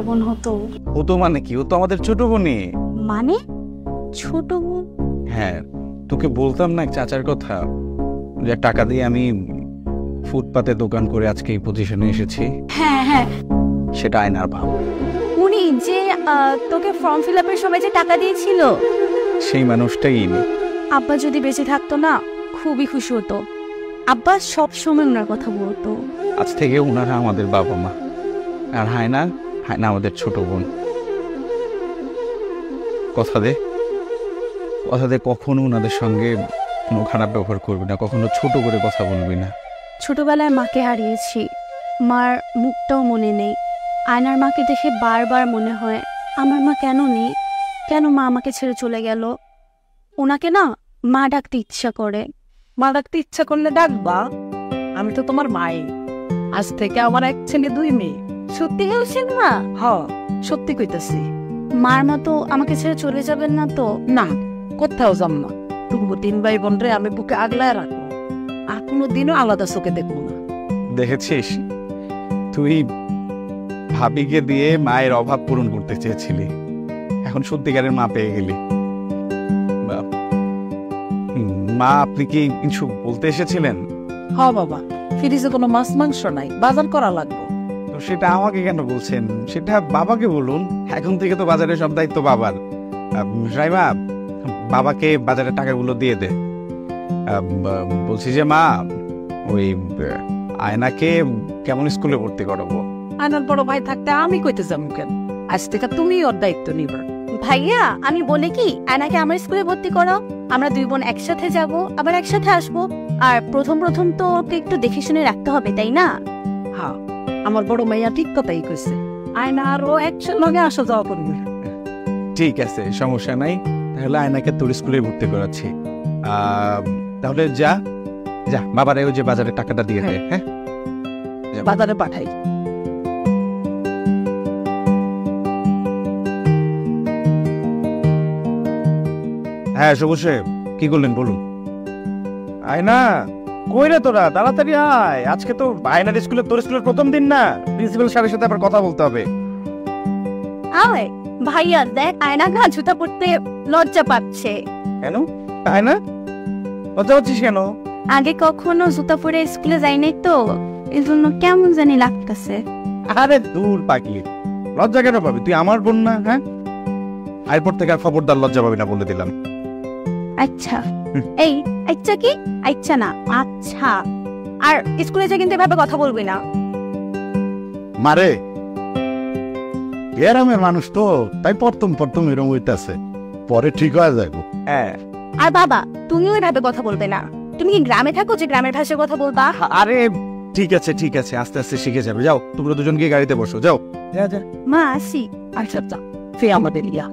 বোন হতো। হতো মানে কি? ও তো আমাদের ছোট বোনই। মানে ছোট বোন? হ্যাঁ, তোকে বলতাম না চাচার কথা, যে টাকা দিয়ে আমি ফুটপাতে দোকান করে আজকে এই পজিশনে এসেছি। হ্যাঁ হ্যাঁ, সেটা আয়নার ভাব। উনি যে তোকে ফর্ম ফিল আপের সময় যে টাকা দিয়েছিল, সেই মানুষটাই ইনি। আব্বা যদি বেঁচে থাকতো না খুবই খুশি হতো। আব্বা সব সময় ওনার কথা বলতো। আজ থেকে ওনারা আমাদের বাবা মা, আর হায়না আমাদের ছোট বোন। কথা দে কখনো ওনাদের সঙ্গে কোনো খারাপ ব্যবহার করবি না, কখনো ছোট করে কথা বলবি না। ছোটবেলায় মাকে হারিয়েছি, মার মুখটাও মনে নেই। আয়নার মাকে দেখে বারবার মনে হয় আমার মা কেন নেই, কেন মা আমাকে ছেড়ে চলে গেল। ওনাকে না মা ডাকতে ইচ্ছা করে। মা ডাকতে ইচ্ছা করলে ডাকবা, আমি তো তোমার মাই। আজ থেকে আমার এক ছেলে দুই মেয়ে। সত্যি বলছেন মা? হ, সত্যি কইতাছি। মার মতো আমাকে ছেড়ে চলে যাবেন না তো? না, কোথাও যাম না। তুমি তিন ভাই বোন রে আমি বুকে আগলায় রাখবো, আর কোনোদিনও আলাদা চোখে দেখবো না। দেখেছিস, তুই ভাবিকে দিয়ে মায়ের অভাব পূরণ করতে চেয়েছিলি, এখন সত্যিকারের মা পেয়ে গেলি। মা, আপনি কি কিছু বলতে এসেছিলেন? হ বাবা, ফ্রিজে কোনো মাছ মাংস নাই, বাজার করা লাগবে। তো সেটা আমাকে কেন বলছেন? সেটা বাবাকে বলুন। এখন থেকে তো বাজারের সব দায়িত্ব বাবার। রাইমা, বাবাকে বাজারের টাকাগুলো দিয়ে দে। বলছি যে মা, ওই আয়নাকে কেমন স্কুলে ভর্তি করাবো? আয়নার বড় ভাই থাকতে আমি কইতে যাবো কেন? আজ থেকে তুমি ওর দায়িত্ব নিবা। ভাইয়া, আমি বলে কি আয়নাকে আমার স্কুলে ভর্তি করো, আমরা দুই বোন একসাথে যাব, আবার একসাথে আসবো। আর প্রথম তো ওকে একটু দেখে শুনে রাখতে হবে, তাই না? হ্যাঁ, আমার বড় মাইয়া ঠিক কথাই কইছে। আয়না আর ও একসঙ্গে আসা যাওয়া করবে। ঠিক আছে, সমস্যা নাই। তাহলে আয়নাকে তোর স্কুলে ভর্তি করাচ্ছি। তাহলে যা বাবারে ওই যে বাজারের টাকাটা দিয়ে দে। হ্যাঁ, বাজারে পাঠাই। হ্যাঁ সবুজ সাহেব, কি করলেন বলুন। আয়না কই রে তোরা? তাড়াতাড়ি আয়, আজকে তো আয়নার স্কুলে, তোর স্কুলের প্রথম দিন না। প্রিন্সিপাল স্যারের সাথে আবার কথা বলতে হবে। আয় ভাইয়া, দেখ আয়না না জুতা পরতে লজ্জা পাচ্ছে। কেন আয়না লজ্জা পাচ্ছিস কেন? আগে কখনো জুতা পরে স্কুলে যাই নাই তো, এই জন্য কেমন জানি লাগতেছে। আরে দূর পাগলি, লজ্জা কেন পাবি? তুই আমার বোন না? হ্যাঁ, এরপর থেকে আর খবরদার লজ্জা পাবি না বলে দিলাম। আচ্ছা, এই আচ্ছা কি? আচ্ছা না, আচ্ছা। আর স্কুলে যা কিন্তু এভাবে কথা বলবি না। মারে গ্রামের মানুষ তো, তাই প্রথম এরকম হইতাছে, পরে ঠিক হয়ে যাবো। হ্যাঁ, আর বাবা, তুমিও এভাবে কথা বলবে না। তুমি কি গ্রামে থাকো যে গ্রামের ভাষায় কথা বলবা? আরে ঠিক আছে আস্তে আস্তে শিখে যাবে। যাও তোমরা দুজন গিয়ে গাড়িতে বসো, যাও। যা মা আসি। আচ্ছা, ফে আমাদের ইয়া